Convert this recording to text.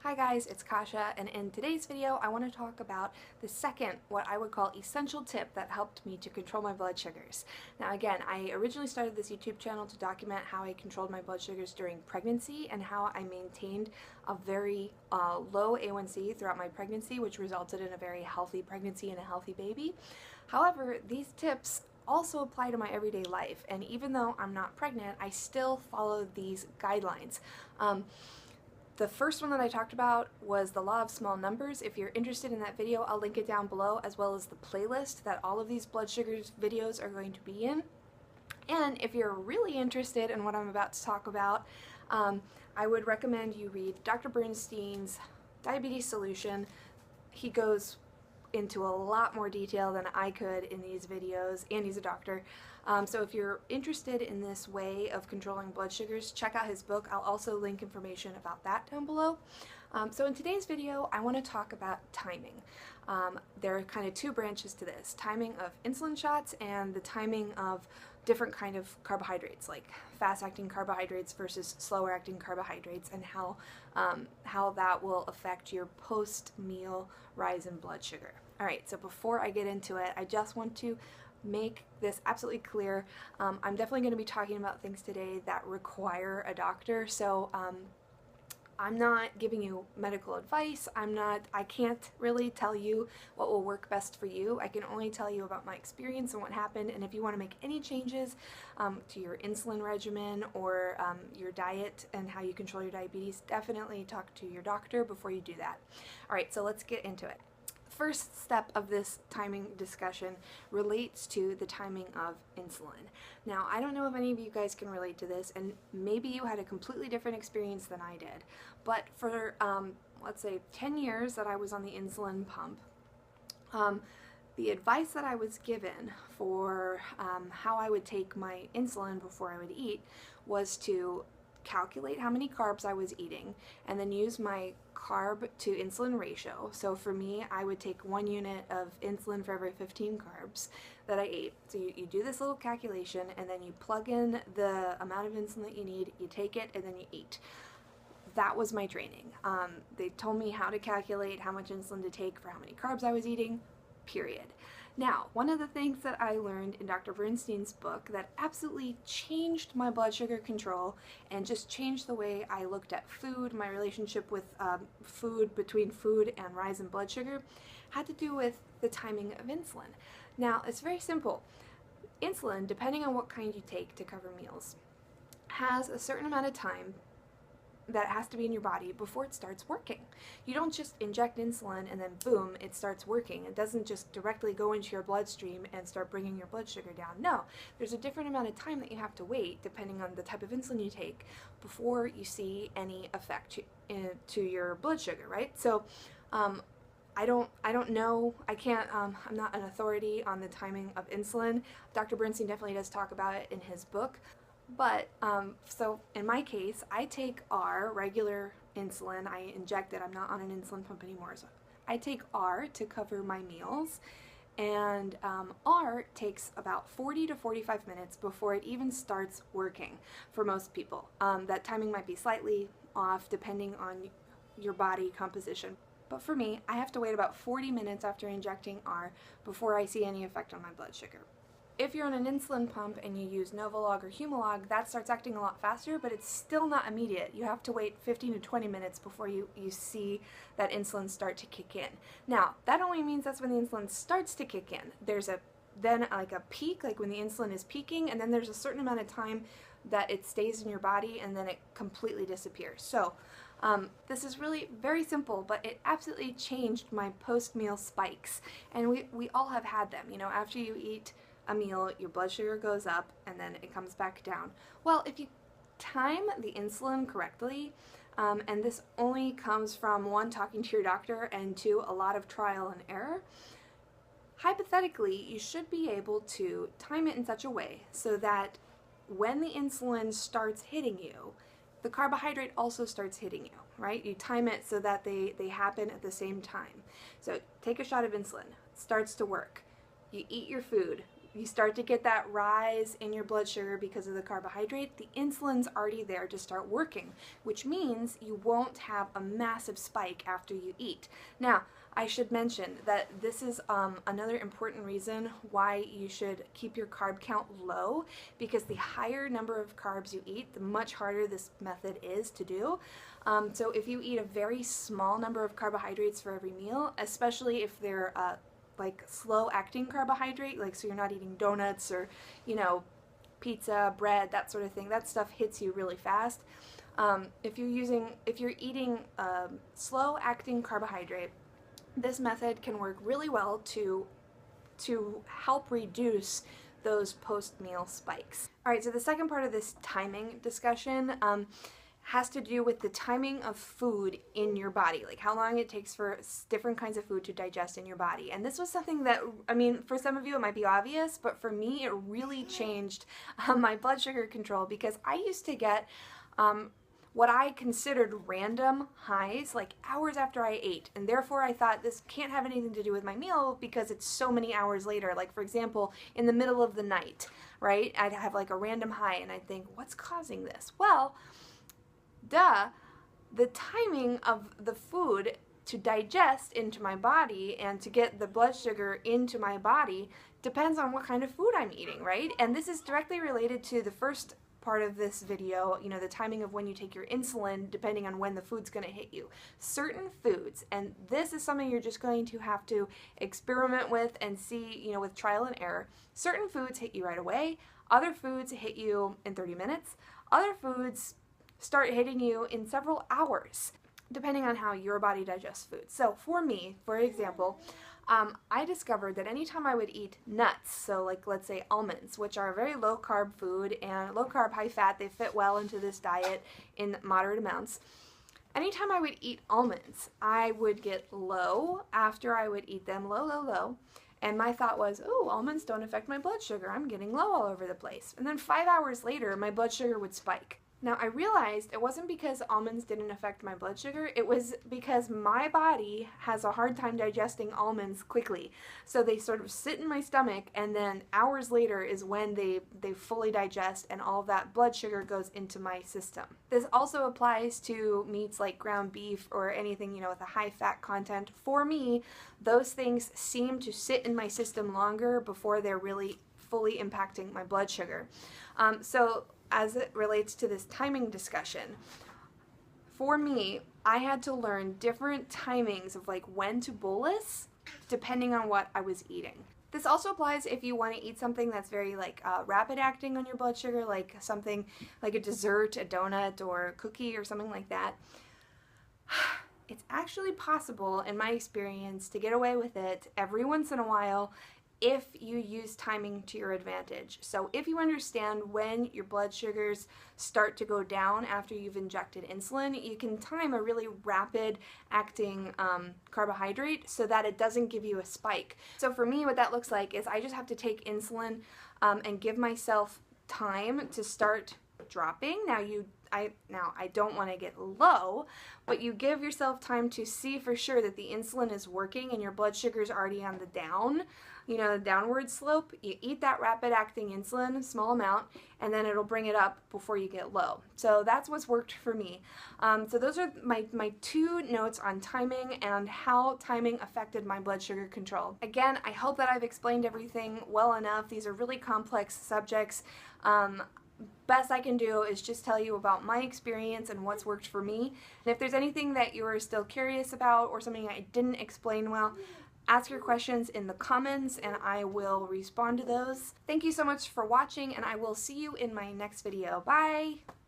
Hi guys, it's Kasha, and in today's video I want to talk about the second, what I would call essential tip that helped me to control my blood sugars. Now again, I originally started this YouTube channel to document how I controlled my blood sugars during pregnancy and how I maintained a very low A1C throughout my pregnancy, which resulted in a very healthy pregnancy and a healthy baby. However, these tips also apply to my everyday life, and even though I'm not pregnant, I still follow these guidelines. The first one that I talked about was the law of small numbers. If you're interested in that video, I'll link it down below, as well as the playlist that all of these blood sugars videos are going to be in. And if you're really interested in what I'm about to talk about, I would recommend you read Dr. Bernstein's Diabetes Solution. He goes into a lot more detail than I could in these videos, and he's a doctor. So if you're interested in this way of controlling blood sugars, check out his book. I'll also link information about that down below. So in today's video, I want to talk about timing. There are kind of two branches to this: timing of insulin shots and the timing of different kind of carbohydrates, like fast-acting carbohydrates versus slower-acting carbohydrates, and how that will affect your post-meal rise in blood sugar. Alright, so before I get into it, I just want to make this absolutely clear. I'm definitely going to be talking about things today that require a doctor, so I'm not giving you medical advice. I can't really tell you what will work best for you. I can only tell you about my experience and what happened, and if you want to make any changes to your insulin regimen or your diet and how you control your diabetes, definitely talk to your doctor before you do that. Alright, so let's get into it. First step of this timing discussion relates to the timing of insulin. Now, I don't know if any of you guys can relate to this, and maybe you had a completely different experience than I did, but for let's say 10 years that I was on the insulin pump, the advice that I was given for how I would take my insulin before I would eat was to calculate how many carbs I was eating and then use my carb to insulin ratio. So for me, I would take 1 unit of insulin for every 15 carbs that I ate. So you do this little calculation, and then you plug in the amount of insulin that you need, you take it, and then you eat. That was my training. They told me how to calculate how much insulin to take for how many carbs I was eating, period. Now, one of the things that I learned in Dr. Bernstein's book that absolutely changed my blood sugar control and just changed the way I looked at food, my relationship with food, between food and rise in blood sugar, had to do with the timing of insulin. Now, it's very simple. Insulin, depending on what kind you take to cover meals, has a certain amount of time that has to be in your body before it starts working. You don't just inject insulin and then boom, it starts working. It doesn't just directly go into your bloodstream and start bringing your blood sugar down. No, there's a different amount of time that you have to wait, depending on the type of insulin you take, before you see any effect to your blood sugar, right? So I don't know, I can't, I'm not an authority on the timing of insulin. Dr. Bernstein definitely does talk about it in his book. But, so in my case, I take R, regular insulin. I inject it. I'm not on an insulin pump anymore. So I take R to cover my meals, and R takes about 40 to 45 minutes before it even starts working for most people. That timing might be slightly off depending on your body composition. But for me, I have to wait about 40 minutes after injecting R before I see any effect on my blood sugar. If you're on an insulin pump and you use Novolog or Humalog, that starts acting a lot faster, but it's still not immediate. You have to wait 15 to 20 minutes before you see that insulin start to kick in. Now, that only means that's when the insulin starts to kick in. There's then like a peak, like when the insulin is peaking, and then there's a certain amount of time that it stays in your body, and then it completely disappears. So this is really very simple, but it absolutely changed my post-meal spikes. And we all have had them. You know, after you eat a meal, your blood sugar goes up and then it comes back down. Well, if you time the insulin correctly, and this only comes from one, talking to your doctor, and two, a lot of trial and error, hypothetically, you should be able to time it in such a way so that when the insulin starts hitting you, the carbohydrate also starts hitting you, right? You time it so that they happen at the same time. So take a shot of insulin, it starts to work. You eat your food, you start to get that rise in your blood sugar because of the carbohydrate, the insulin's already there to start working, which means you won't have a massive spike after you eat. Now, I should mention that this is another important reason why you should keep your carb count low, because the higher number of carbs you eat, the much harder this method is to do. So if you eat a very small number of carbohydrates for every meal, especially if they're like slow-acting carbohydrate, like so you're not eating donuts or, you know, pizza, bread, that sort of thing, that stuff hits you really fast. If you're eating slow-acting carbohydrate, this method can work really well to help reduce those post-meal spikes. All right, so the second part of this timing discussion has to do with the timing of food in your body, like how long it takes for different kinds of food to digest in your body. And this was something that, I mean, for some of you it might be obvious, but for me it really changed my blood sugar control, because I used to get what I considered random highs like hours after I ate, and therefore I thought this can't have anything to do with my meal because it's so many hours later. Like, for example, in the middle of the night, right, I'd have like a random high and I'd think, what's causing this? Well, the timing of the food to digest into my body and to get the blood sugar into my body depends on what kind of food I'm eating, right? And this is directly related to the first part of this video, you know, the timing of when you take your insulin depending on when the food's going to hit you. Certain foods, and this is something you're just going to have to experiment with and see, you know, with trial and error. Certain foods hit you right away, other foods hit you in 30 minutes, other foods start hitting you in several hours, depending on how your body digests food. So for me, for example, I discovered that anytime I would eat nuts, so like let's say almonds, which are a very low carb food and low carb, high fat, they fit well into this diet in moderate amounts. Anytime I would eat almonds, I would get low after I would eat them, low. And my thought was, oh, almonds don't affect my blood sugar. I'm getting low all over the place. And then 5 hours later, my blood sugar would spike. Now, I realized it wasn't because almonds didn't affect my blood sugar, it was because my body has a hard time digesting almonds quickly. So they sort of sit in my stomach, and then hours later is when they fully digest and all that blood sugar goes into my system. This also applies to meats like ground beef or anything, you know, with a high fat content. For me, those things seem to sit in my system longer before they're really fully impacting my blood sugar. So as it relates to this timing discussion, for me, I had to learn different timings of like when to bolus depending on what I was eating. This also applies if you want to eat something that's very like rapid acting on your blood sugar, like something like a dessert, a donut, or a cookie or something like that. It's actually possible, in my experience, to get away with it every once in a while if you use timing to your advantage. So if you understand when your blood sugars start to go down after you've injected insulin, you can time a really rapid acting carbohydrate so that it doesn't give you a spike. So for me, what that looks like is I just have to take insulin and give myself time to start dropping. Now I don't want to get low, but you give yourself time to see for sure that the insulin is working and your blood sugar is already on the down, you know, the downward slope. You eat that rapid acting insulin, small amount, and then it'll bring it up before you get low. So that's what's worked for me. So those are my two notes on timing and how timing affected my blood sugar control. Again, I hope that I've explained everything well enough. These are really complex subjects. Best I can do is just tell you about my experience and what's worked for me. And if there's anything that you're still curious about or something I didn't explain well, ask your questions in the comments and I will respond to those. Thank you so much for watching, and I will see you in my next video. Bye!